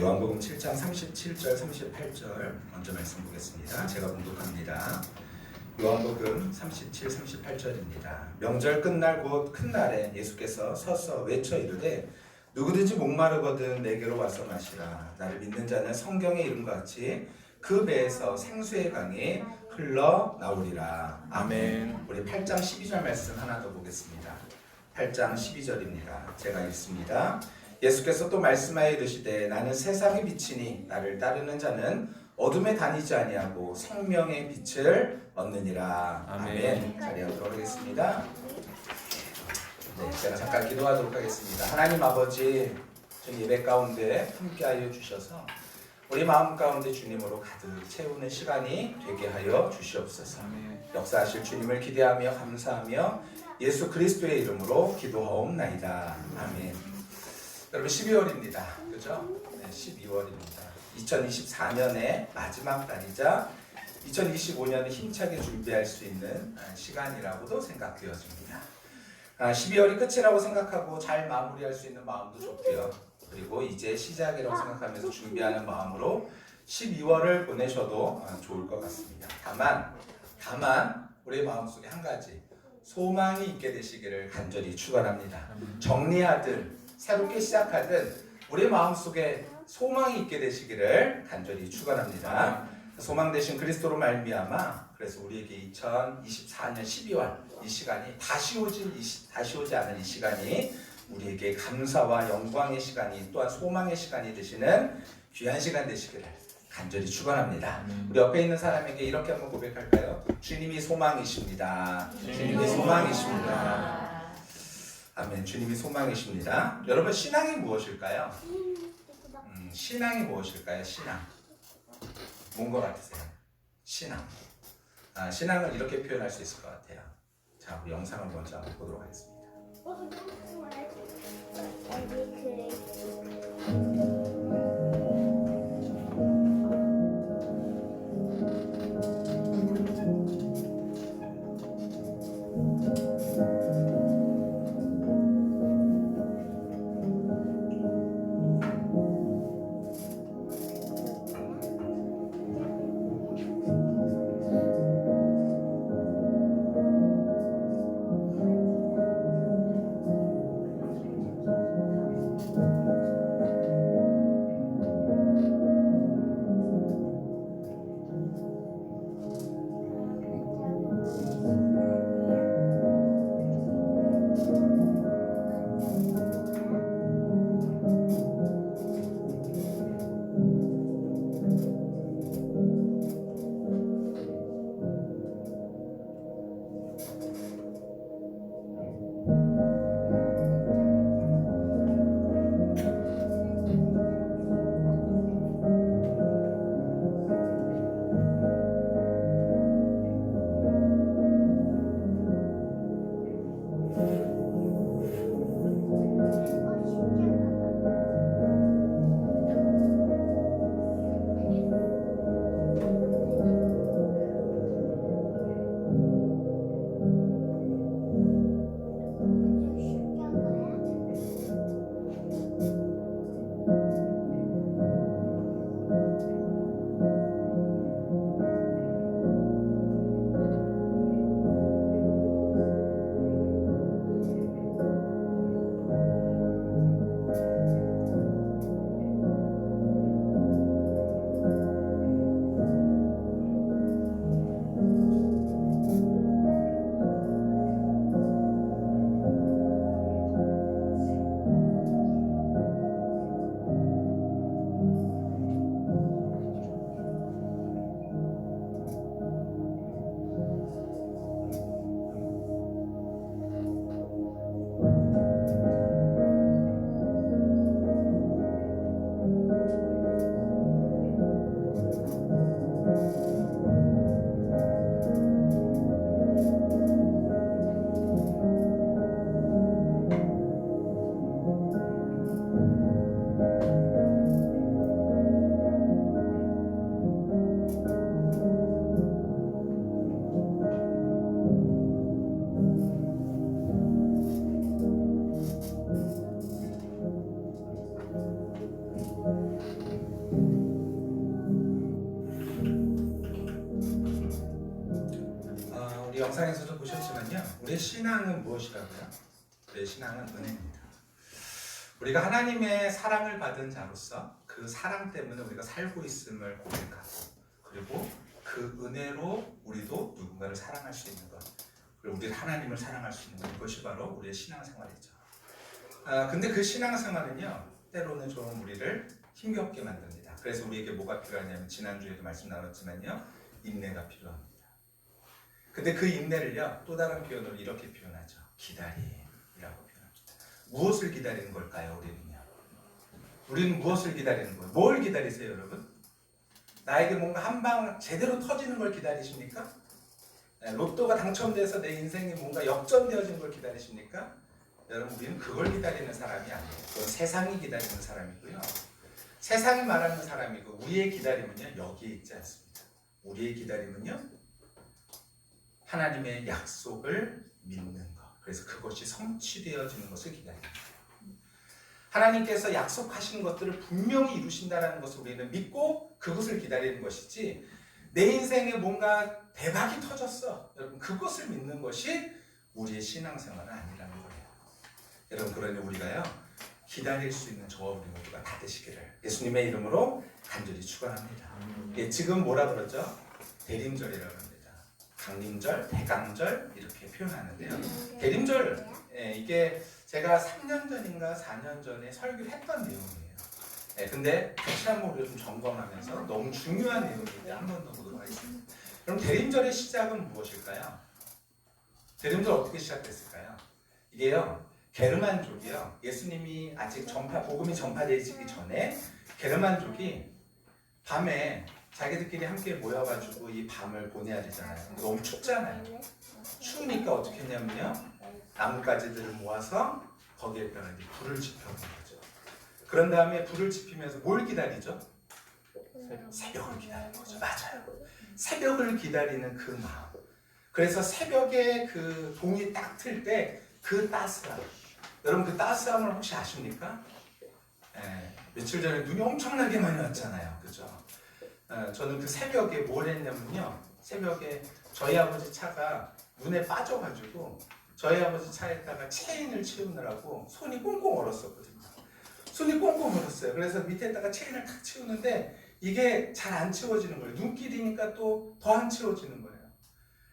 요한복음 7장 37절 38절 먼저 말씀 보겠습니다. 제가 봉독합니다. 요한복음 37, 38절입니다. 명절 끝날 곧 큰 날에 예수께서 서서 외쳐 이르되 누구든지 목마르거든 내게로 와서 마시라. 나를 믿는 자는 성경의 이름과 같이 그 배에서 생수의 강이 흘러나오리라. 아멘. 우리 8장 12절 말씀 하나 더 보겠습니다. 8장 12절입니다. 제가 읽습니다. 예수께서 또 말씀하여 이르시되 나는 세상의 빛이니 나를 따르는 자는 어둠에 다니지 아니하고 생명의 빛을 얻느니라. 아멘. 자리하도록 하겠습니다. 네, 제가 잠깐 기도하도록 하겠습니다. 하나님 아버지, 지금 예배 가운데 함께하여 주셔서 우리 마음 가운데 주님으로 가득 채우는 시간이 되게 하여 주시옵소서. 역사하실 주님을 기대하며 감사하며 예수 그리스도의 이름으로 기도하옵나이다. 아멘. 여러분 12월입니다. 그죠? 네, 12월입니다. 2024년의 마지막 달이자 2025년을 힘차게 준비할 수 있는 시간이라고도 생각되어집니다. 12월이 끝이라고 생각하고 잘 마무리할 수 있는 마음도 좋고요. 그리고 이제 시작이라고 생각하면서 준비하는 마음으로 12월을 보내셔도 좋을 것 같습니다. 다만 우리의 마음속에 한 가지 소망이 있게 되시기를 간절히 축원합니다. 정리하든 새롭게 시작하든 우리 마음속에 소망이 있게 되시기를 간절히 축원합니다. 소망 되신 그리스도로 말미암아 그래서 우리에게 2024년 12월 이 시간이 다시 오지 않은 이 시간이 우리에게 감사와 영광의 시간이 또한 소망의 시간이 되시는 귀한 시간 되시기를 간절히 축원합니다. 우리 옆에 있는 사람에게 이렇게 한번 고백할까요? 주님이 소망이십니다. 주님이 소망이십니다. 아멘. 주님이 소망이십니다. 여러분 신앙이 무엇일까요? 신앙이 무엇일까요? 신앙. 뭔 것 같으세요? 신앙. 신앙을 이렇게 표현할 수 있을 것 같아요. 자, 우리 영상을 먼저 한번 보도록 하겠습니다. 영상에서도 보셨지만요, 우리의 신앙은 무엇이라고요? 우리의 신앙은 은혜입니다. 우리가 하나님의 사랑을 받은 자로서 그 사랑 때문에 우리가 살고 있음을 고백하고, 그리고 그 은혜로 우리도 누군가를 사랑할 수 있는 것, 그리고 우리 하나님을 사랑할 수 있는 것, 이것이 바로 우리의 신앙생활이죠. 근데 그 신앙생활은요, 때로는 좀 우리를 힘겹게 만듭니다. 그래서 우리에게 뭐가 필요하냐면, 지난주에도 말씀 나눴지만요, 인내가 필요합니다. 근데 그 인내를요, 또 다른 표현으로 이렇게 표현하죠. 기다림이라고 표현합니다. 무엇을 기다리는 걸까요, 우리는요? 우리는 무엇을 기다리는 거예요? 뭘 기다리세요, 여러분? 나에게 뭔가 한 방 제대로 터지는 걸 기다리십니까? 로또가 당첨돼서 내 인생이 뭔가 역전되어진 걸 기다리십니까? 여러분, 우리는 그걸 기다리는 사람이 아니에요. 그건 세상이 기다리는 사람이고요. 세상이 말하는 사람이고, 우리의 기다림은요, 여기에 있지 않습니다. 우리의 기다림은요, 하나님의 약속을 믿는 것. 그래서 그것이 성취되어지는 것을 기다립니다. 하나님께서 약속하신 것들을 분명히 이루신다는 것을 우리는 믿고 그것을 기다리는 것이지, 내 인생에 뭔가 대박이 터졌어, 여러분, 그것을 믿는 것이 우리의 신앙생활은 아니라는 거예요. 여러분, 그러니 우리가요, 기다릴 수 있는 저와 우리 모두가 다 되시기를 예수님의 이름으로 간절히 축원합니다. 지금 뭐라 그러죠? 대림절이라고 합니다. 강림절, 대강절 이렇게 표현하는데요. 대림절, 이게 제가 3년 전인가 4년 전에 설교를 했던 내용이에요. 근데 다시 한번 우리가 좀 점검하면서 너무 중요한 내용인데 한 번 더 보도록 하겠습니다. 그럼 대림절의 시작은 무엇일까요? 대림절 어떻게 시작됐을까요? 이게요, 게르만족이요, 예수님이 아직 복음이 전파되기 전에 게르만족이 밤에 자기들끼리 함께 모여가지고 이 밤을 보내야 되잖아요. 너무 춥잖아요. 추우니까 어떻게 했냐면요, 나뭇가지들을 모아서 거기에다가 이제 불을 지펴본 거죠. 그런 다음에 불을 지피면서 뭘 기다리죠? 새벽을 기다리는 거죠. 맞아요. 새벽을 기다리는 그 마음. 그래서 새벽에 그 동이 딱 틀 때 그 따스함. 여러분, 그 따스함을 혹시 아십니까? 며칠 전에 눈이 엄청나게 많이 왔잖아요. 그죠? 저는 그 새벽에 뭘 했냐면요, 새벽에 저희 아버지 차가 문에 빠져가지고 저희 아버지 차에다가 체인을 채우느라고 손이 꽁꽁 얼었었거든요. 손이 꽁꽁 얼었어요. 그래서 밑에다가 체인을 탁 채우는데 이게 잘 안 채워지는 거예요. 눈길이니까 또 더 안 채워지는 거예요.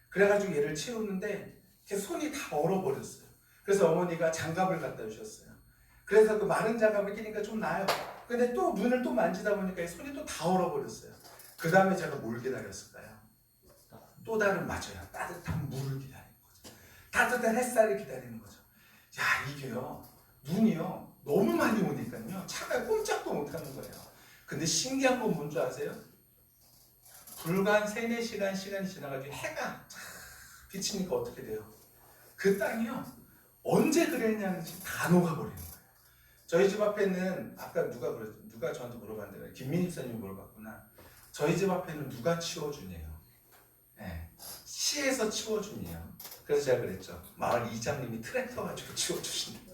그래가지고 얘를 채우는데 손이 다 얼어버렸어요. 그래서 어머니가 장갑을 갖다 주셨어요. 그래서 그 마른 장갑을 끼니까 좀 나아요. 근데 또 눈을 또 만지다 보니까 손이 또 다 얼어버렸어요. 그 다음에 제가 뭘 기다렸을까요? 또 다른, 맞아요, 따뜻한 물을 기다리는 거죠. 따뜻한 햇살을 기다리는 거죠. 야, 이게요, 눈이요 너무 많이 오니까요, 차가 꼼짝도 못하는 거예요. 근데 신기한 건 뭔지 아세요? 불과 3-4시간이 지나가지고 해가 비치니까 어떻게 돼요? 그 땅이요, 언제 그랬냐는지 다 녹아버리는 거예요. 저희 집 앞에는, 아까 누가 저한테 물어봤는데, 김민희 목사님이 물어봤구나. 저희 집 앞에는 누가 치워주네요. 시에서 치워주네요. 그래서 제가 그랬죠. 마을 이장님이 트랙터 가지고 치워주신다.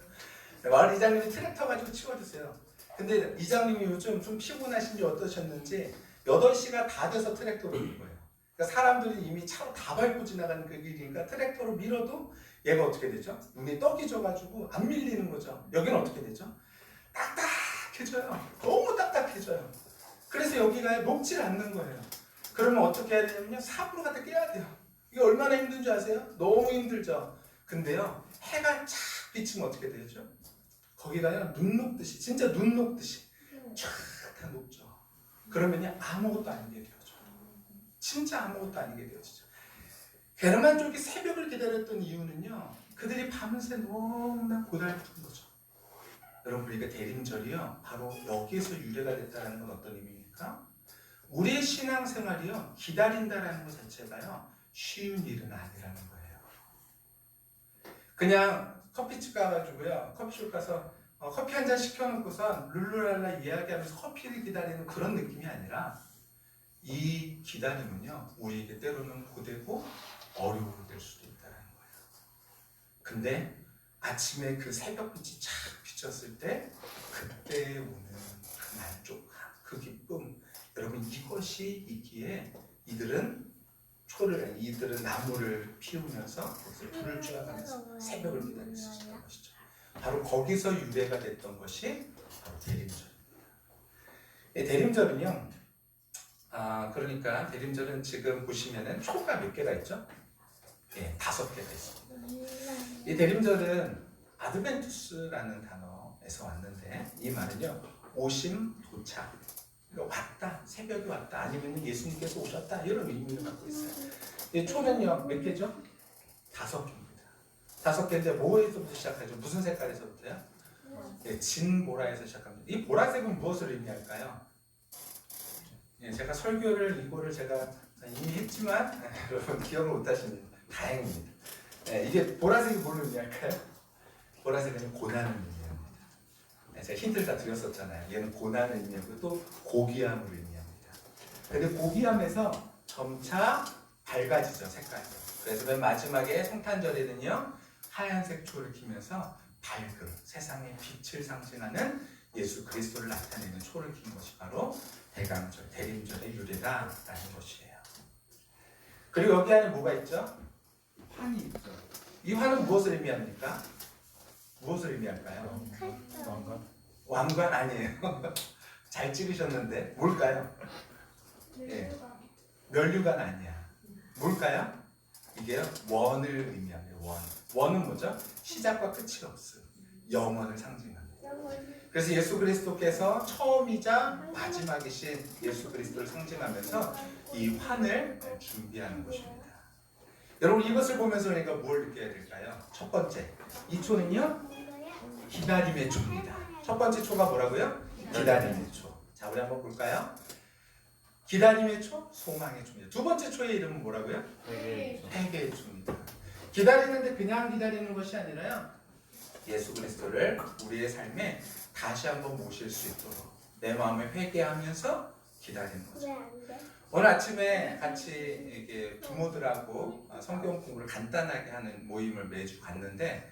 마을 이장님이 트랙터 가지고 치워주세요. 근데 이장님이 요즘 좀 피곤하신지 어떠셨는지 8시가 다 돼서 트랙터로 온 거예요. 그러니까 사람들이 이미 차로 다 밟고 지나가는 그 길이니까 트랙터로 밀어도 얘가 어떻게 되죠? 눈이 떡이 져가지고 안 밀리는 거죠. 여기는 어떻게 되죠? 딱딱해져요. 너무 딱딱해져요. 그래서 여기가 녹질 않는 거예요. 그러면 어떻게 해야 되냐면요, 삽으로 갖다 깨야 돼요. 이게 얼마나 힘든 줄 아세요? 너무 힘들죠. 근데요, 해가 쫙 비치면 어떻게 되죠? 거기가요, 눈 녹듯이, 진짜 눈 녹듯이 쫙 다 녹죠. 그러면요, 아무것도 아니게 되어져. 진짜 아무것도 아니게 되어지죠. 게르만족이 새벽을 기다렸던 이유는요, 그들이 밤새 너무나 고달픈 거죠. 여러분, 우리가 대림절이요, 바로 여기에서 유래가 됐다는 건 어떤 의미입니까? 우리의 신앙생활이요, 기다린다라는 것 자체가요, 쉬운 일은 아니라는 거예요. 그냥 커피집 가가지고요, 커피숍 가서 커피 한 잔 시켜놓고선 룰루랄라 이야기하면서 커피를 기다리는 그런 느낌이 아니라, 이 기다림은요, 우리에게 때로는 고되고 어려움이 될 수도 있다는 거예요. 근데 아침에 그 새벽빛이 착 비쳤을 때 그때 오는 그 만족함, 그 기쁨, 여러분, 이것이 있기에 이들은 초를 이들은 나무를 피우면서 불을 쬐어가면서 새벽을 기다릴 수 있었던 것이죠. 바로 거기서 유래가 됐던 것이 바로 대림절입니다. 대림절은요, 그러니까 대림절은 지금 보시면은 초가 몇 개가 있죠? 예, 5개가 있습니다. 이 대림절은 아드벤투스라는 단어에서 왔는데 이 말은요, 오심, 도착, 그러니까 왔다, 새벽이 왔다, 아니면 예수님께서 오셨다 이런 의미를 갖고 있어요. 이 초는요 몇 개죠? 5개입니다. 5개인데 뭐에서부터 시작하죠? 무슨 색깔에서부터요? 예, 진보라에서 시작합니다. 이 보라색은 무엇을 의미할까요? 예, 제가 설교를 이거를 제가 이미 했지만 여러분 기억을 못하시는 다행입니다. 예, 이게 보라색이 뭘 의미할까요? 보라색은 고난을 의미합니다. 예, 제가 힌트를 다 드렸었잖아요. 얘는 고난을 의미하고 또 고귀함을 의미합니다. 근데 고귀함에서 점차 밝아지죠, 색깔이. 그래서 맨 마지막에 성탄절에는요 하얀색 초를 키면서 밝은 세상의 빛을 상징하는 예수 그리스도를 나타내는 초를 킨 것이 바로 대감절, 대림절의 유래다라는 것이에요. 그리고 여기 안에 뭐가 있죠? 환이 있죠. 이 환은 무엇을 의미합니까? 무엇을 의미할까요? 왕관 아니에요. 잘 찍으셨는데 뭘까요? 예. 면류관 아니야. 뭘까요? 이게요 원을 의미합니다. 원은 뭐죠? 시작과 끝이 없음. 영원을 상징합니다. 그래서 예수 그리스도께서 처음이자 마지막이신 예수 그리스도를 상징하면서 이 환을 준비하는 것입니다. 여러분 이것을 보면서 우리가 뭘 느껴야 될까요? 첫 번째, 이 초는요 기다림의 초입니다. 첫 번째 초가 뭐라고요? 기다림의 초. 자, 우리 한번 볼까요? 기다림의 초, 소망의 초입니다. 두 번째 초의 이름은 뭐라고요? 회개의 초입니다. 기다리는데 그냥 기다리는 것이 아니라요, 예수 그리스도를 우리의 삶에 다시 한번 모실 수 있도록 내 마음에 회개하면서 기다리는 거죠. 오늘 아침에 같이 이렇게 부모들하고 성경 공부를 간단하게 하는 모임을 매주 갔는데,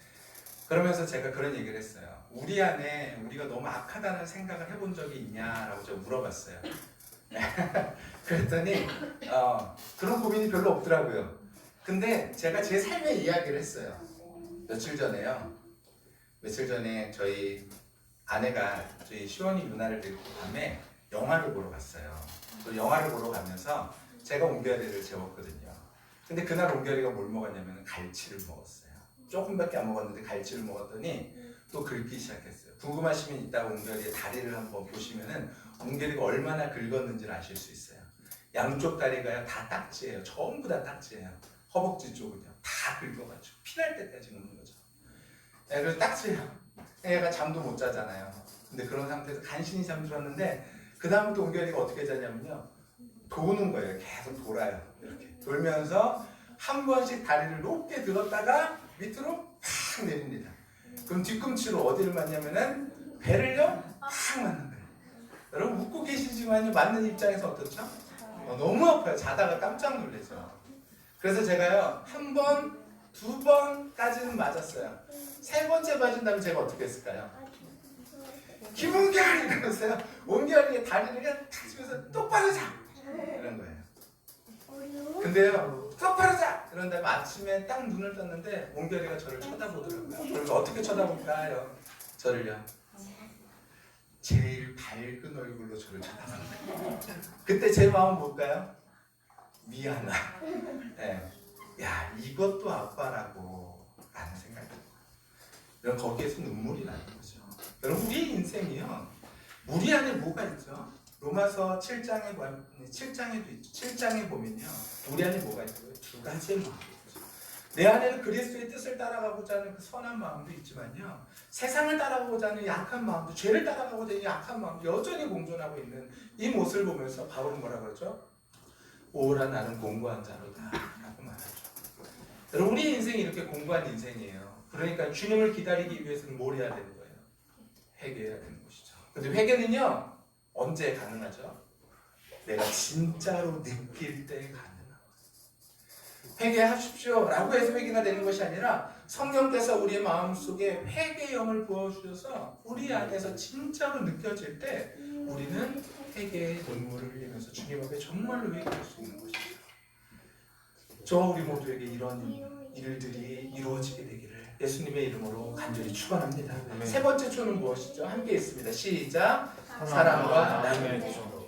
그러면서 제가 그런 얘기를 했어요. 우리 안에 우리가 너무 악하다는 생각을 해본 적이 있냐라고 제가 물어봤어요. 그랬더니 그런 고민이 별로 없더라고요. 근데 제가 제 삶의 이야기를 했어요. 며칠 전에 저희 아내가 저희 시원이 누나를 데리고 밤에 영화를 보러 갔어요. 또 영화를 보러 가면서 제가 옹별이를 재웠거든요. 근데 그날 옹별이가 뭘 먹었냐면 갈치를 먹었어요. 조금밖에 안 먹었는데 갈치를 먹었더니 또 긁기 시작했어요. 궁금하시면 이따 옹별이의 다리를 한번 보시면은 옹별이가 얼마나 긁었는지를 아실 수 있어요. 양쪽 다리가요 다 딱지예요. 전부 다 딱지예요. 허벅지 쪽은요 다 긁어가지고 피날 때까지 긁는 거죠. 네, 그래서 딱지예요. 애가 잠도 못 자잖아요. 근데 그런 상태에서 간신히 잠들었는데 그 다음부터 옹별이가 어떻게 자냐면요 도는 거예요. 계속 돌아요. 이렇게 돌면서 한 번씩 다리를 높게 들었다가 밑으로 팍 내립니다. 그럼 뒤꿈치로 어디를 맞냐면은 배를요 팍 맞는 거예요. 여러분 웃고 계시지만요 맞는 입장에서 어떻죠? 너무 아파요. 자다가 깜짝 놀라죠. 그래서 제가요 한 번, 두 번까지는 맞았어요. 세 번째 맞은다면 제가 어떻게 했을까요? 김은결 이러면서요 은결이의 다리를 그냥 탁 치면서 똑바로 자 이런 거예요. 근데요 똑바로 자 이런 다음에 아침에 딱 눈을 떴는데 은결이가 저를 쳐다보더라고요. 그래서 어떻게 쳐다볼까요? 저를요 제일 밝은 얼굴로 저를 쳐다봤어요. 그때 제 마음은 뭘까요? 미안하. 네. 야 이것도 아빠라고 라는 생각이 들어요. 여러분 거기에서 눈물이 나는 거죠. 여러분 우리의 인생이요 우리 안에 뭐가 있죠? 로마서 7장에도 있죠. 7장에 보면요 우리 안에 뭐가 있어요? 두 가지의 마음이 있죠. 내 안에는 그리스도의 뜻을 따라가고자 하는 그 선한 마음도 있지만요 세상을 따라가고자 하는 약한 마음도, 죄를 따라가고자 하는 약한 마음도 여전히 공존하고 있는 이 모습을 보면서 바울은 뭐라 그러죠? 오라 나는 공고한 자로다 라고 말하죠. 여러분 우리 인생이 이렇게 공고한 인생이에요. 그러니까 주님을 기다리기 위해서는 뭘 해야 되는 거예요? 회개해야 되는 것이죠. 근데 회개는요 언제 가능하죠? 내가 진짜로 느낄 때 가능한 거예요. 회개하십시오 라고 해서 회개가 되는 것이 아니라 성령께서 우리의 마음속에 회개의 영을 부어주셔서 우리 안에서 진짜로 느껴질 때 우리는 회개의 눈물을 흘리면서 주님 앞에 정말로 회개할 수 있는 것이죠. 저와 우리 모두에게 이런 일들이 이루어지게 되기를 예수님의 이름으로 간절히 축원합니다. 아멘. 세 번째 초는 무엇이죠? 함께 있습니다. 시작. 사랑과 나눔의 초.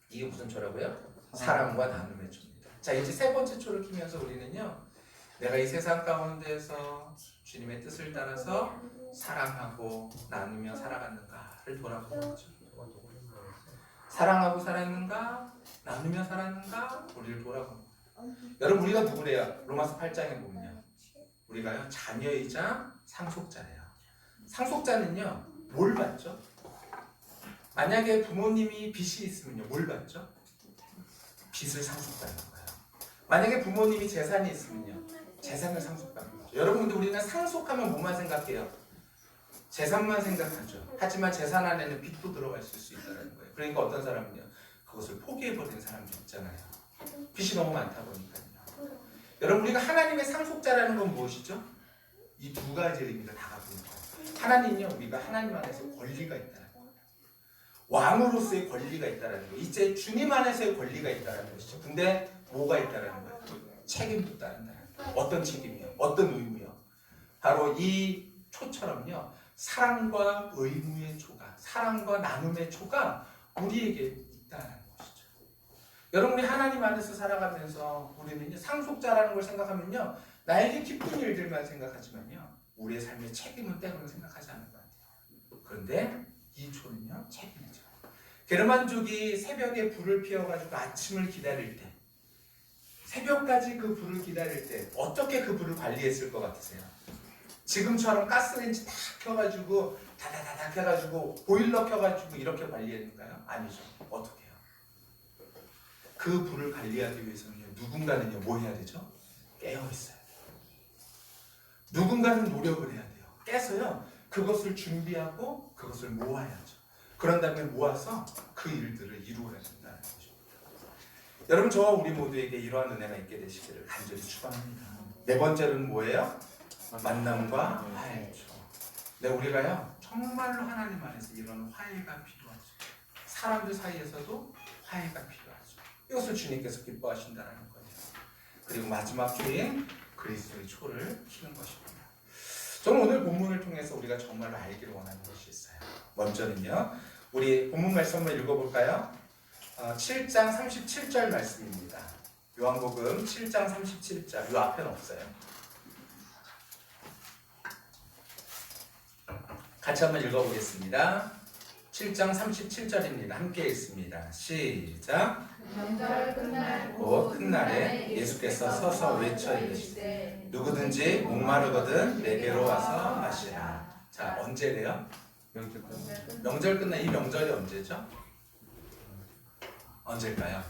이게 무슨 초라고요? 사랑과 나눔의 초입니다. 자, 이제 세 번째 초를 키면서 우리는요, 내가 이 세상 가운데서 주님의 뜻을 따라서 사랑하고 나누며 살아갔는가를 돌아보는 거죠. 사랑하고 살았는가? 나누며 살았는가? 우리를 돌아보는 거예요. 여러분, 우리가 누구래요? 로마서 8장에 보면요, 우리가요 자녀이자 상속자래요. 상속자는요 뭘 받죠? 만약에 부모님이 빚이 있으면요 뭘 받죠? 빚을 상속받는 거예요. 만약에 부모님이 재산이 있으면요 재산을 상속받는 거죠. 여러분, 근데 우리는 상속하면 뭐만 생각해요? 재산만 생각하죠. 하지만 재산 안에는 빚도 들어가 있을 수 있다는 거예요. 그러니까 어떤 사람은요 그것을 포기해버리는 사람도 있잖아요. 빚이 너무 많다 보니까요. 여러분, 우리가 하나님의 상속자라는 건 무엇이죠? 이 두 가지 의미를 다 갖고 있는 거예요. 하나님은요, 우리가 하나님 안에서 권리가 있다는 거예요. 왕으로서의 권리가 있다는 거예요. 이제 주님 안에서의 권리가 있다는 것이죠. 근데 뭐가 있다는 거예요? 책임도 따른다는 거예요. 어떤 책임이요? 어떤 의무요? 바로 이 초처럼요, 사랑과 의무의 초가, 사랑과 나눔의 초가 우리에게 있다는 것이죠. 여러분이 하나님 안에서 살아가면서 우리는 상속자라는 걸 생각하면요 나에게 기쁜 일들만 생각하지만요 우리의 삶의 책임은 때로는 생각하지 않는 것 같아요. 그런데 이 초는요 책임이죠. 게르만족이 새벽에 불을 피워가지고 아침을 기다릴 때, 새벽까지 그 불을 기다릴 때 어떻게 그 불을 관리했을 것 같으세요? 지금처럼 가스레인지 다 켜가지고 다다다닥 해가지고 보일러 켜가지고 이렇게 관리했는가요? 아니죠. 어떻게 해요? 그 불을 관리하기 위해서는 누군가는요 뭐 해야 되죠? 깨어 있어야 돼요. 누군가는 노력을 해야 돼요. 깨서요 그것을 준비하고 그것을 모아야죠. 그런 다음에 모아서 그 일들을 이루어야 된다는 것입니다. 여러분, 저와 우리 모두에게 이러한 은혜가 있게 되시기를 간절히 축원합니다. 네 번째는 뭐예요? 만남과 화해죠. 네, 우리가요 정말로 하나님 안에서 이런 화해가 필요하죠. 사람들 사이에서도 화해가 필요하죠. 이것을 주님께서 기뻐하신다는 거예요. 그리고 마지막 초인 그리스도의 초를 키는 것입니다. 저는 오늘 본문을 통해서 우리가 정말로 알기를 원하는 것이 있어요. 먼저는요, 우리 본문 말씀 한번 읽어볼까요? 7장 37절 말씀입니다. 요한복음 7장 37절, 이 앞에는 없어요. 같이 한번 읽어보겠습니다. 7장 37절입니다. 함께 읽습니다. 시작. 명절 끝나고 큰 날에 예수께서 서서 외쳐 이르시되 누구든지 목마르거든 내게로 와서 마시라. 자, 언제래요? 명절 끝나. 이 명절이 언제죠? 언제일까요?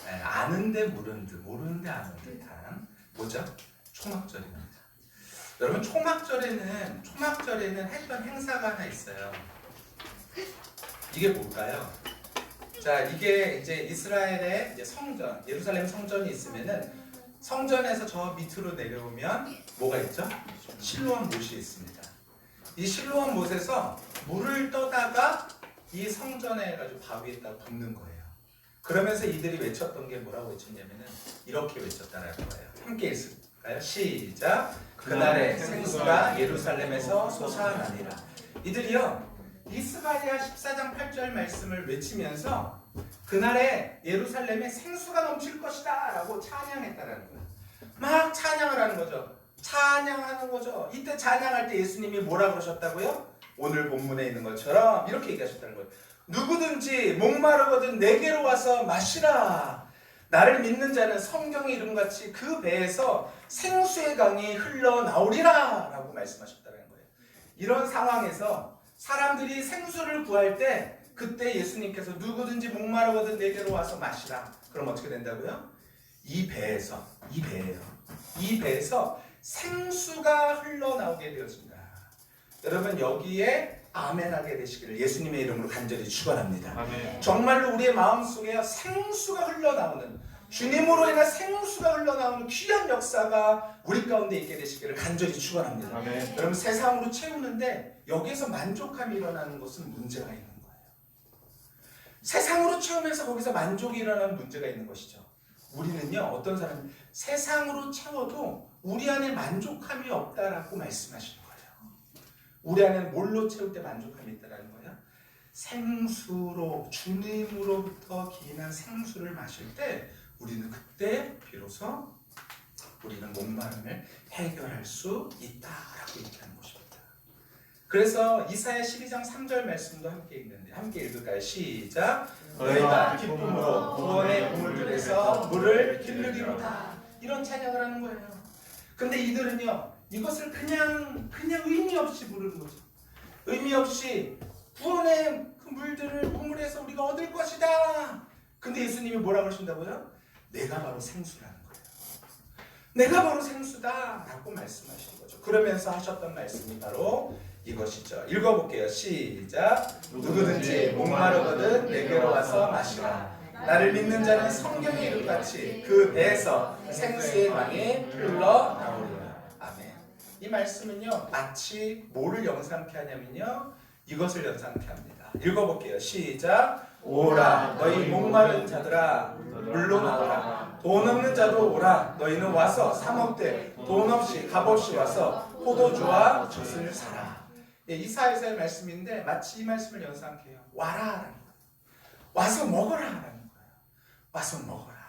네, 아는데 모르는 듯, 모르는데 아는 듯한 뭐죠? 초막절입니다. 여러분, 초막절에는 했던 행사가 하나 있어요. 이게 뭘까요? 자, 이게 이제 이스라엘의 이제 성전, 예루살렘 성전이 있으면은 성전에서 저 밑으로 내려오면 뭐가 있죠? 실로암 못이 있습니다. 이 실로암 못에서 물을 떠다가 이 성전에 가지고 바위에다 붓는 거예요. 그러면서 이들이 외쳤던 게 뭐라고 외쳤냐면은 이렇게 외쳤다는 거예요. 함께 있을까요? 시작. 그날에 생수가 예루살렘에서 솟아나니라. 이들이요 이스가랴 14장 8절 말씀을 외치면서 그날에 예루살렘에 생수가 넘칠 것이다 라고 찬양했다라는 거예요. 막 찬양을 하는 거죠. 찬양하는 거죠. 이때 찬양할 때 예수님이 뭐라 그러셨다고요? 오늘 본문에 있는 것처럼 이렇게 얘기하셨다는 거예요. 누구든지 목마르거든 내게로 와서 마시라. 나를 믿는 자는 성경의 이름같이 그 배에서 생수의 강이 흘러나오리라 라고 말씀하셨다는 거예요. 이런 상황에서 사람들이 생수를 구할 때 그때 예수님께서 누구든지 목마르거든 내게로 와서 마시라. 그럼 어떻게 된다고요? 이 배에서 생수가 흘러나오게 되었습니다. 여러분, 여기에 아멘하게 되시기를 예수님의 이름으로 간절히 축원합니다. 아멘. 정말로 우리의 마음속에 생수가 흘러나오는, 주님으로 인한 생수가 흘러나오는 귀한 역사가 우리 가운데 있게 되시기를 간절히 축원합니다. 아멘. 여러분, 세상으로 채우는데 여기에서 만족함이 일어나는 것은 문제가 있는 거예요. 세상으로 채우면서 거기서 만족이 일어나는 문제가 있는 것이죠. 우리는요 어떤 사람 세상으로 채워도 우리 안에 만족함이 없다라고 말씀하시는 거예요. 우리 안에는 뭘로 채울 때 만족함이 있다라는 거예요? 생수로, 주님으로부터 기인한 생수를 마실 때 우리는 그때 비로소 우리는 목마름을 해결할 수 있다라고 얘기하는 것입니다. 그래서 이사야 12장 3절 말씀도 함께 읽는데 함께 읽을까요? 시작! 너희가 기쁨으로 구원의 우물들에서 물을 길르리로다. 이런 찬양을 하는 거예요. 근데 이들은요 이것을 그냥 의미 없이 부르는 거죠. 의미 없이 구원의 그 물들을 우물에서 우리가 얻을 것이다. 근데 예수님이 뭐라고 하신다고요? 내가 바로 생수라는 거예요. 내가 바로 생수다 라고 말씀하신 거죠. 그러면서 하셨던 말씀이 바로 이것이죠. 읽어볼게요. 시작! 누구든지 목마르거든 내게로 와서 마시라. 나를 믿는 자는 성경에 이름같이 그 배에서 생수의 강이 흘러나오리라. 아멘. 이 말씀은요 마치 뭐를 연상케 하냐면요 이것을 연상케 합니다. 읽어볼게요. 시작! 오라 너희 목마른 자들아 물로 나오라. 돈 없는 자도 오라. 너희는 와서 사 먹되 돈 없이 값없이 와서 포도주와 젖을 사라. 이사야서의 말씀인데 마치 이 말씀을 연상케 해요. 와라라는 거예요. 와서 먹어라라는 거예요. 와서 먹어라.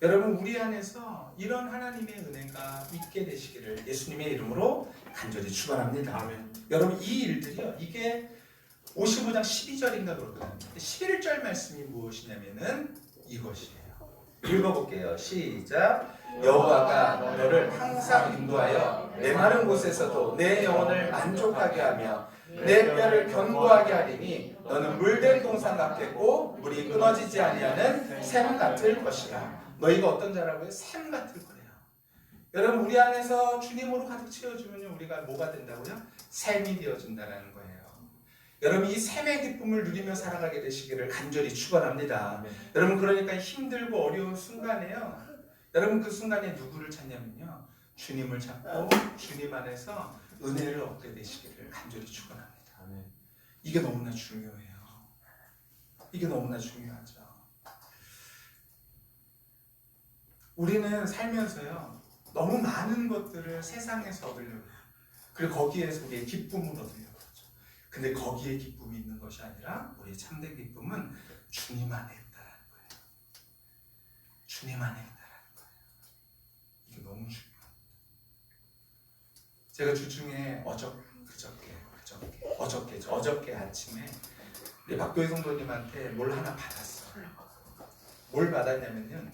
여러분 우리 안에서 이런 하나님의 은혜가 있게 되시기를 예수님의 이름으로 간절히 축원합니다. 아멘. 여러분 이 일들이요 이게 55장 12절인가 그렇거든요. 11절 말씀이 무엇이냐면은 이것이에요. 읽어볼게요. 시작! 여호와가 너를 항상 인도하여 메마른 곳에서도 내 영혼을 만족하게 하며 내 뼈를 견고하게 하리니 너는 물된 동산 같겠고 물이 끊어지지 아니하는 샘 같을 것이라. 너희가 어떤 자라고요? 샘 같을 거예요. 여러분 우리 안에서 주님으로 가득 채워주면 우리가 뭐가 된다고요? 샘이 되어준다는 거예요. 여러분 이 샘의 기쁨을 누리며 살아가게 되시기를 간절히 축원합니다. 여러분 그러니까 힘들고 어려운 순간에요. 여러분 그 순간에 누구를 찾냐면요. 주님을 찾고 주님 안에서 은혜를 얻게 되시기를 간절히 축원합니다. 이게 너무나 중요해요. 이게 너무나 중요하죠. 우리는 살면서요. 너무 많은 것들을 세상에서 얻으려고 해요. 그리고 거기에서 우리의 기쁨을 얻으려고 하죠. 근데 거기에 기쁨이 있는 것이 아니라 우리의 참된 기쁨은 주님 안에 있다는 거예요. 주님 안에 있다는 거예요. 이게 너무 중요합니다. 제가 주중에 어저께 아침에 우리 박도희 성도님한테 뭘 하나 받았어요. 뭘 받았냐면요.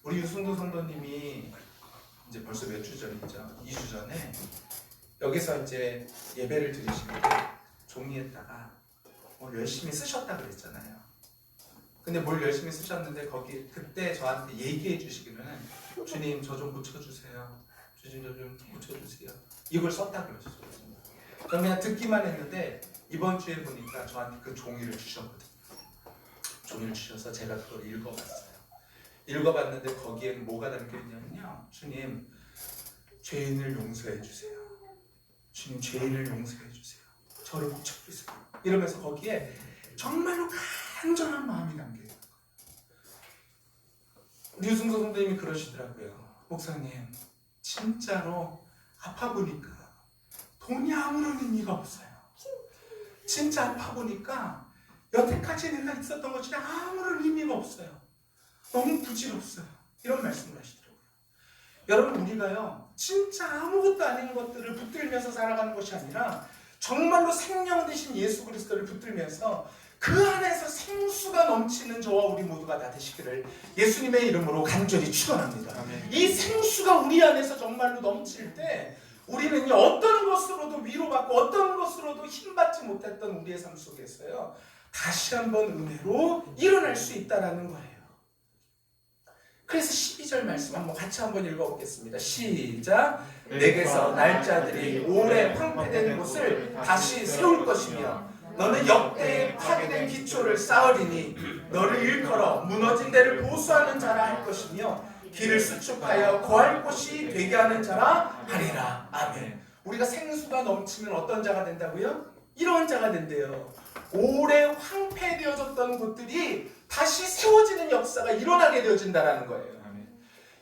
우리 유승도 성도님이 이제 벌써 몇 주 전이죠. 2주 전에 여기서 이제 예배를 드리시는데 종이에다가 뭘 열심히 쓰셨다 그랬잖아요. 근데 뭘 열심히 쓰셨는데 거기 그때 저한테 얘기해 주시기로는 주님 저 좀 고쳐주세요. 주님 저 좀 고쳐주세요. 이걸 썼다 그러셨어요. 저는 그냥 듣기만 했는데 이번 주에 보니까 저한테 그 종이를 주셨거든요. 종이를 주셔서 제가 그걸 읽어봤어요. 읽어봤는데 거기에는 뭐가 담겨있냐면요. 주님 죄인을 용서해 주세요. 주님 죄인을 용서해 주세요. 저를 고쳐주세요. 이러면서 거기에 정말로 간절한 마음이 담겨있는 거예요. 우리 유승도 선생님이 그러시더라고요. 목사님 진짜로 아파 보니까 돈이 아무런 의미가 없어요. 진짜 아파 보니까 여태까지 내가 있었던 것이 아무런 의미가 없어요. 너무 부질없어요. 이런 말씀을 하시더라고요. 여러분 우리가요 진짜 아무것도 아닌 것들을 붙들면서 살아가는 것이 아니라 정말로 생명 되신 예수 그리스도를 붙들면서 그 안에서 생수가 넘치는 저와 우리 모두가 다 되시기를 예수님의 이름으로 간절히 축원합니다. 이 생수가 우리 안에서 정말로 넘칠 때 우리는요 어떤 것으로도 위로받고 어떤 것으로도 힘받지 못했던 우리의 삶 속에서요 다시 한번 은혜로 일어날 수 있다라는 거예요. 그래서 12절 말씀 같이 한번 읽어보겠습니다. 시작! 내게서 날짜들이 오래 황폐된 곳을 다시 세울 것이며 너는 역대에 파괴된 기초를 쌓으리니 너를 일컬어 무너진 데를 보수하는 자라 할 것이며 길을 수축하여 거할 곳이 되게 하는 자라 하리라. 아멘. 우리가 생수가 넘치면 어떤 자가 된다고요? 이런 자가 된대요. 오래 황폐되어졌던 곳들이 다시 세워지는 역사가 일어나게 되어진다라는 거예요.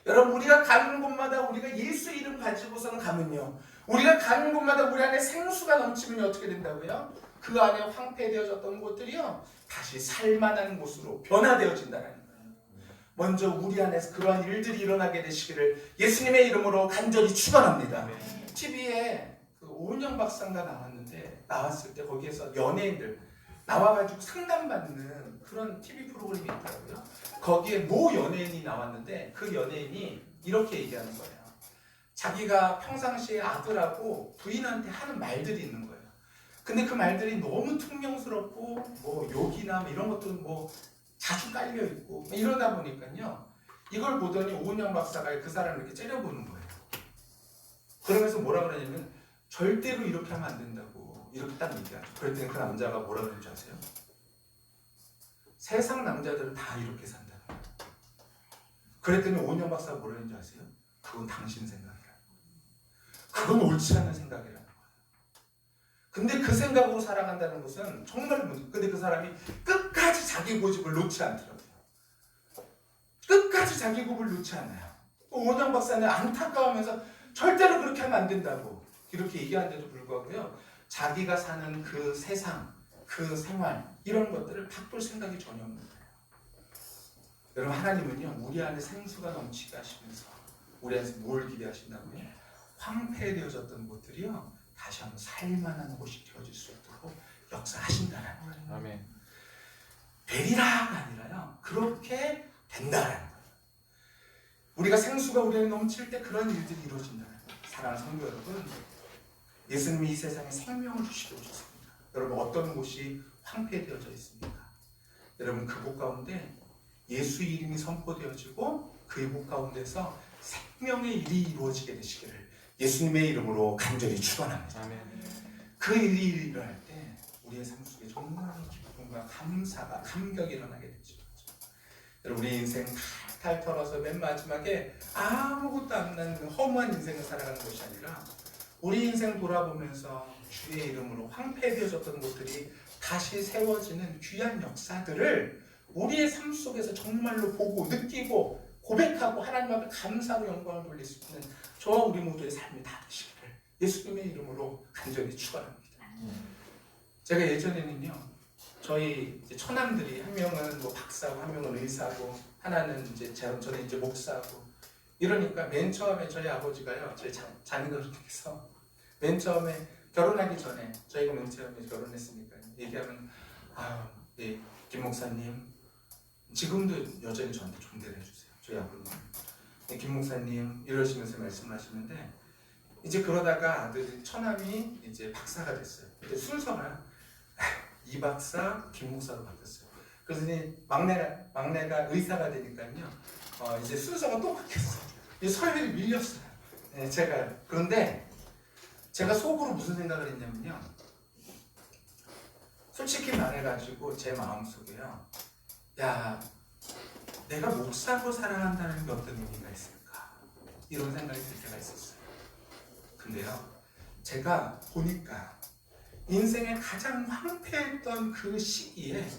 여러분, 우리가 가는 곳마다 우리가 예수 이름 가지고서는 가면요, 우리가 가는 곳마다 우리 안에 생수가 넘치면 어떻게 된다고요? 그 안에 황폐되어졌던 곳들이요 다시 살만한 곳으로 변화되어진다는 거예요. 먼저 우리 안에서 그러한 일들이 일어나게 되시기를 예수님의 이름으로 간절히 축원합니다. TV에 그 오은영 박사가 나왔을 때 거기에서 연예인들 나와가지고 상담받는 그런 TV 프로그램이 있더라고요. 거기에 모 연예인이 나왔는데 그 연예인이 이렇게 얘기하는 거예요. 자기가 평상시에 아들하고 부인한테 하는 말들이 있는 거예요. 근데 그 말들이 너무 퉁명스럽고 뭐 욕이나 뭐 이런 것도 뭐 자주 깔려 있고 이러다 보니까요, 이걸 보더니 오은영 박사가 그 사람을 이렇게 째려보는 거예요. 그러면서 뭐라 그러냐면 절대로 이렇게 하면 안 된다고 이렇게 딱 얘기하죠. 그랬더니 그 남자가 뭐라 그러는지 아세요? 세상 남자들은 다 이렇게 산다는 거예요. 그랬더니 오은영 박사가 뭐라 그러는지 아세요? 그건 당신 생각이라. 그건 옳지 않은 생각이라는 거예요. 근데 그 생각으로 살아간다는 것은 정말 문제. 근데 그 사람이 끝까지 자기 고집을 놓지 않더라고요. 끝까지 자기 고집을 놓지 않아요. 오은영 박사는 안타까워하면서 절대로 그렇게 하면 안 된다고 이렇게 얘기하는데도 불구하고요, 자기가 사는 그 세상, 그 생활 이런 것들을 바꿀 생각이 전혀 없는 거예요. 여러분, 하나님은요 우리 안에 생수가 넘치게 하시면서 우리 안에서 뭘 기대하신다고요? 황폐되어졌던 곳들이요 다시 한번 살만한 곳이 되어질 수 있도록 역사하신다는 거예요. 아멘. 되리라가 아니라요 그렇게 된다라는 거예요. 우리가 생수가 우리 안에 넘칠 때 그런 일들이 이루어진다는 거예요. 사랑하는 성도 여러분, 예수님이 이 세상에 생명을 주시고 오셨습니다. 여러분, 어떤 곳이 황폐되어져 있습니까? 여러분, 그곳 가운데 예수 이름이 선포되어지고 그곳 가운데서 생명의 일이 이루어지게 되시기를 예수님의 이름으로 간절히 축원합니다. 아멘. 그 일이 일어날 때 우리의 삶 속에 정말 기쁨과 감사가, 감격이 일어나게 되죠. 여러분, 우리 인생 탈탈 털어서 맨 마지막에 아무것도 안 나는 허무한 인생을 살아가는 것이 아니라 우리 인생 돌아보면서 주의 이름으로 황폐되어졌던 것들이 다시 세워지는 귀한 역사들을 우리의 삶 속에서 정말로 보고 느끼고 고백하고 하나님 앞에 감사로 영광을 돌릴 수 있는 저와 우리 모두의 삶이 다 되시기를 예수님의 이름으로 간절히 축원합니다. 제가 예전에는요, 저희 이제 처남들이 한 명은 뭐 박사고 한 명은 의사고 하나는 이제 저는 이제 목사고 이러니까 맨 처음에 저희 아버지가요, 저희 자녀들께서 맨 처음에 결혼하기 전에 저희가 맨 처음에 결혼했으니까 얘기하면 네, 김 목사님 지금도 여전히 저한테 존대를 해주세요. 저희 아버님. 네, 김 목사님 이러시면서 말씀하시는데 이제 그러다가 아들 처남이 이제 박사가 됐어요. 근데 순서가 이 박사, 김 목사로 바뀌었어요. 그래서 이제 막내가 의사가 되니까요, 이제 순서가 또 바뀌었어요. 이 서열이 밀렸어요. 네, 그런데 제가 속으로 무슨 생각을 했냐면요, 솔직히 말해가지고 제 마음속에요, 야, 내가 목사로 살아간다는 게 어떤 의미가 있을까? 이런 생각이 들 때가 있었어요. 근데요, 제가 보니까 인생의 가장 황폐했던 그 시기에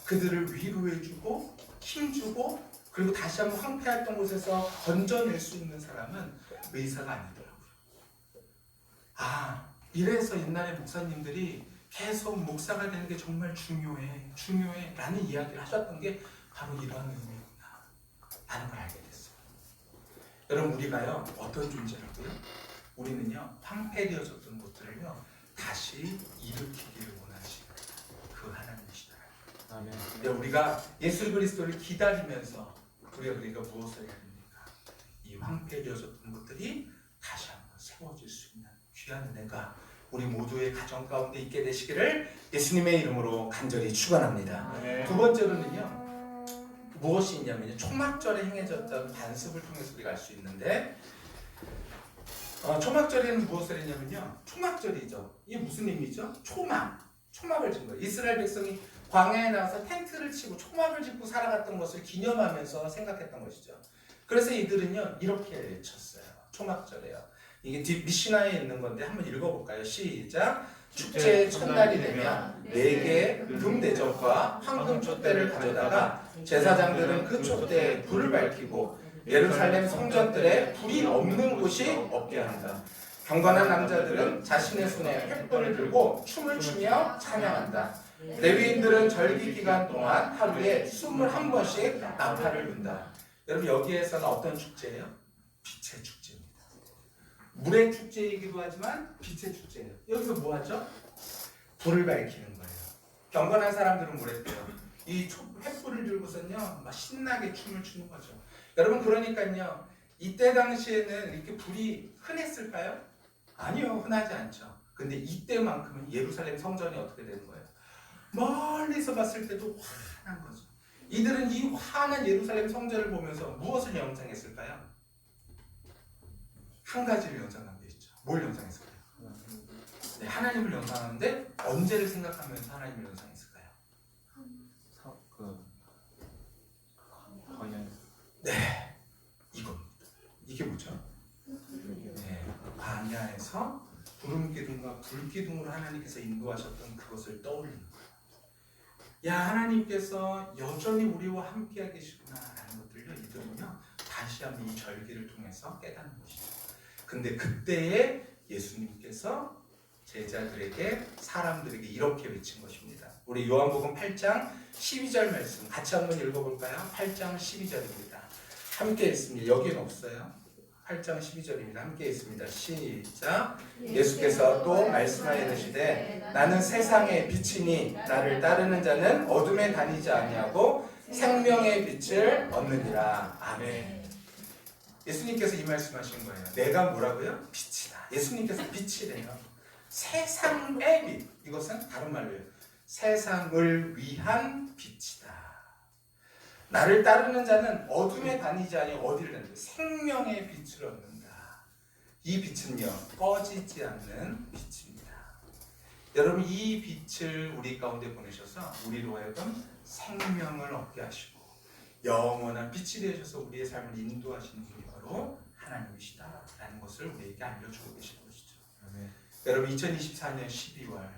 그들을 위로해주고 힘주고 그리고 다시 한번 황폐했던 곳에서 건져낼 수 있는 사람은 의사가 아니더라고요. 이래서 옛날에 목사님들이 계속 목사가 되는 게 정말 중요해 라는 이야기를 하셨던 게 바로 이러한 의미구나 라는 걸 알게 됐어요. 여러분, 우리가요 어떤 존재라고요? 우리는요 황폐되어졌던 것들을요 다시 일으키기를 원하시는 그 하나님이시다. 아멘. 우리가 예수 그리스도를 기다리면서 우리가 무엇을 해야 됩니까? 이 황폐되어졌던 것들이 다시 한번 세워질 수 있는 귀한 은혜가 우리 모두의 가정 가운데 있게 되시기를 예수님의 이름으로 간절히 축원합니다. 두 번째로는요, 무엇이 있냐면요, 초막절에 행해졌던 반습을 통해서 우리가 알 수 있는데, 초막절에는 무엇을 했냐면요, 초막절이죠. 이게 무슨 의미죠? 초막을 진 거예요. 이스라엘 백성이 광야에 나와서 텐트를 치고 초막을 짓고 살아갔던 것을 기념하면서 생각했던 것이죠. 그래서 이들은요 이렇게 외쳤어요. 초막절에요. 이게 뒷 미시나에 있는 건데 한번 읽어볼까요? 시작. 축제 첫날이 되면 4개의 금대접과 황금 촛대를 가져다가 제사장들은 그 촛대에 불을 밝히고 예루살렘 성전들에 불이 없는 곳이 없게 한다. 경건한 남자들은 자신의 손에 횃불을 들고 춤을 추며 찬양한다. 레위인들은 절기 기간 동안 하루에 21번씩 나팔을 분다. 여러분, 여기에서는 어떤 축제예요? 빛의 축제입니다. 물의 축제이기도 하지만 빛의 축제예요. 여기서 뭐 하죠? 불을 밝히는 거예요. 경건한 사람들은 뭐랬대요? 이 횃불을 들고서는요, 막 신나게 춤을 추는 거죠. 여러분, 그러니까요, 이때 당시에는 이렇게 불이 흔했을까요? 아니요, 흔하지 않죠. 근데 이때만큼은 예루살렘 성전이 어떻게 되는 거예요? 멀리서 봤을 때도 환한 거죠. 이들은 이 환한 예루살렘 성전을 보면서 무엇을 연상했을까요? 한 가지를 연상한 게 있죠. 뭘 연상했을까요? 네, 하나님을 연상하는데 언제를 생각하면서 하나님을 연상했을까요? 네, 이겁니다. 이게 뭐죠? 네, 광야에서 구름 기둥과 불 기둥으로 하나님께서 인도하셨던 그것을 떠올리는 거예요. 야, 하나님께서 여전히 우리와 함께 계시구나라는 것들요, 이들은요 다시 한번 이 절기를 통해서 깨닫는 것이죠. 근데 그때에 예수님께서 제자들에게, 사람들에게 이렇게 외친 것입니다. 우리 요한복음 8장 12절 말씀 같이 한번 읽어볼까요? 8장 12절입니다. 함께 읽습니다. 여기는 없어요. 8장 12절입니다. 함께 읽습니다. 시작. 예수께서 또 말씀하여 이르시되 나는 세상의 빛이니 나를 따르는 자는 어둠에 다니지 아니하고 생명의 빛을 얻느니라. 아멘. 예수님께서 이 말씀하신 거예요. 내가 뭐라고요? 빛이다. 예수님께서 빛이래요. 세상의 빛. 이것은 다른 말로요, 세상을 위한 빛이다. 나를 따르는 자는 어둠에 다니지 아니하고 어디를 다니고 생명의 빛을 얻는다. 이 빛은요, 꺼지지 않는 빛입니다. 여러분, 이 빛을 우리 가운데 보내셔서 우리로 하여금 생명을 얻게 하시고 영원한 빛이 되셔서 우리의 삶을 인도하시는 분이 바로 하나님이시다라는 것을 우리에게 알려주고 계신 것이죠. 네. 여러분, 2024년 12월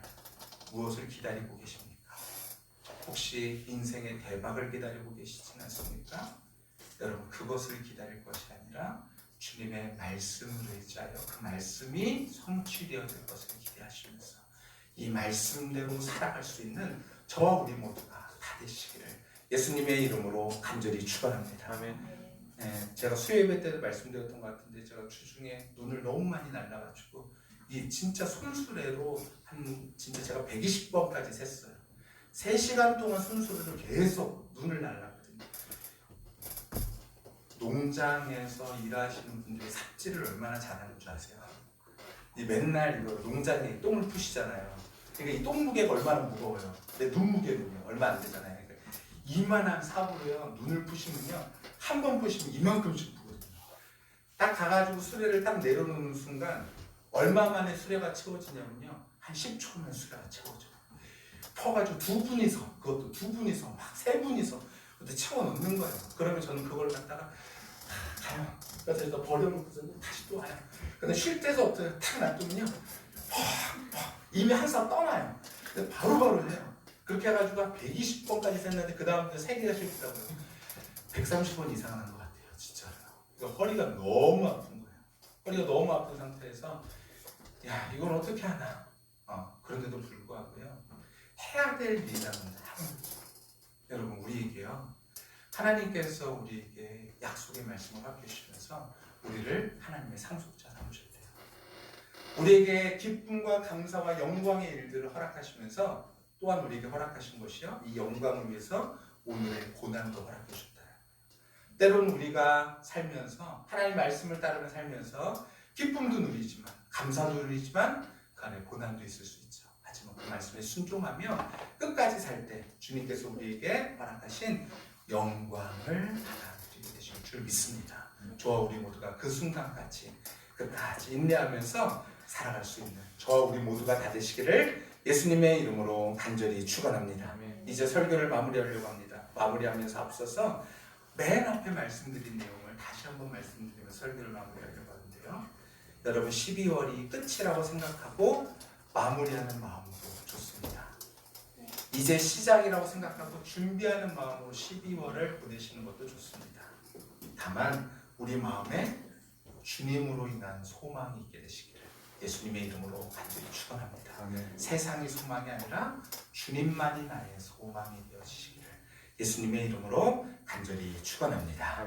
무엇을 기다리고 계십니까? 혹시 인생의 대박을 기다리고 계시진 않습니까? 여러분, 그것을 기다릴 것이 아니라 주님의 말씀을 의지하여 그 말씀이 성취되어질 것을 기대하시면서 이 말씀대로 살아갈 수 있는 저와 우리 모두가 다 되시기를 예수님의 이름으로 간절히 축원합니다. 아멘. 네, 제가 수요예배 때도 말씀드렸던 것 같은데 제가 주중에 눈을 너무 많이 날라가지고 이 진짜 손수레로 진짜 제가 120번까지 셌어요. 3시간 동안 손수레로 계속 눈을 날랐거든요. 농장에서 일하시는 분들이 삽질을 얼마나 잘하는 줄 아세요? 이 맨날 이거 농장에 똥을 푸시잖아요. 그러니까 이 똥 무게가 얼마나 무거워요. 내 눈 무게는요 얼마 안 되잖아요. 그러니까 이만한 삽으로요 눈을 푸시면요 한 번 푸시면 이만큼씩 푸거든요. 딱 가가지고 수레를 딱 내려놓는 순간 얼마 만에 수레가 채워지냐면요 한 10초면 수레가 채워져요. 퍼가지고 두 분이서 막 3분이서 그때 채워넣는 거예요. 그러면 저는 그걸 갖다가 가요. 그래서 일단 버려놓고서 다시 또 와요. 근데 쉴 데가 없어요. 탁 놔두면요 이미 한 삽 떠나요. 근데 바로바로 해요. 그렇게 해가지고 한 120번까지 셌는데 그 다음부터 3개가 싫더라고요. 130번 이상 한 것 같아요. 진짜로. 그러니까 허리가 너무 아픈 거예요. 허리가 너무 아픈 상태에서 야, 이걸 어떻게 하나. 그런데도 불구하고요 해야 될 일이라는 하는 거죠. 여러분, 우리에게요 하나님께서 우리에게 약속의 말씀을 맡겨주시면서 우리를 하나님의 상속자 삼으셨대요. 우리에게 기쁨과 감사와 영광의 일들을 허락하시면서 또한 우리에게 허락하신 것이요 이 영광을 위해서 오늘의 고난도 허락해 주셨다. 때로는 우리가 살면서 하나님 말씀을 따르며 살면서 기쁨도 누리지만 감사도 누리지만 그 안에 고난도 있을 수 있죠. 하지만 그 말씀에 순종하며 끝까지 살 때 주님께서 우리에게 허락하신 영광을 받아들이게 되실 줄 믿습니다. 저와 우리 모두가 그 순간까지 끝까지 인내하면서 살아갈 수 있는 저와 우리 모두가 다 되시기를 예수님의 이름으로 간절히 축원합니다. 이제 설교를 마무리하려고 합니다. 마무리하면서 앞서서 맨 앞에 말씀드린 내용을 다시 한번 말씀드리면서 설교를 마무리하려고 하는데요. 여러분, 12월이 끝이라고 생각하고 마무리하는 마음으로 좋습니다. 이제 시작이라고 생각하고 준비하는 마음으로 12월을 보내시는 것도 좋습니다. 다만 우리 마음에 주님으로 인한 소망이 있게 되시기를 예수님의 이름으로 간절히 축원합니다. 세상이 소망이 아니라 주님만이 나의 소망이 되어지시기를 예수님의 이름으로 간절히 축원합니다.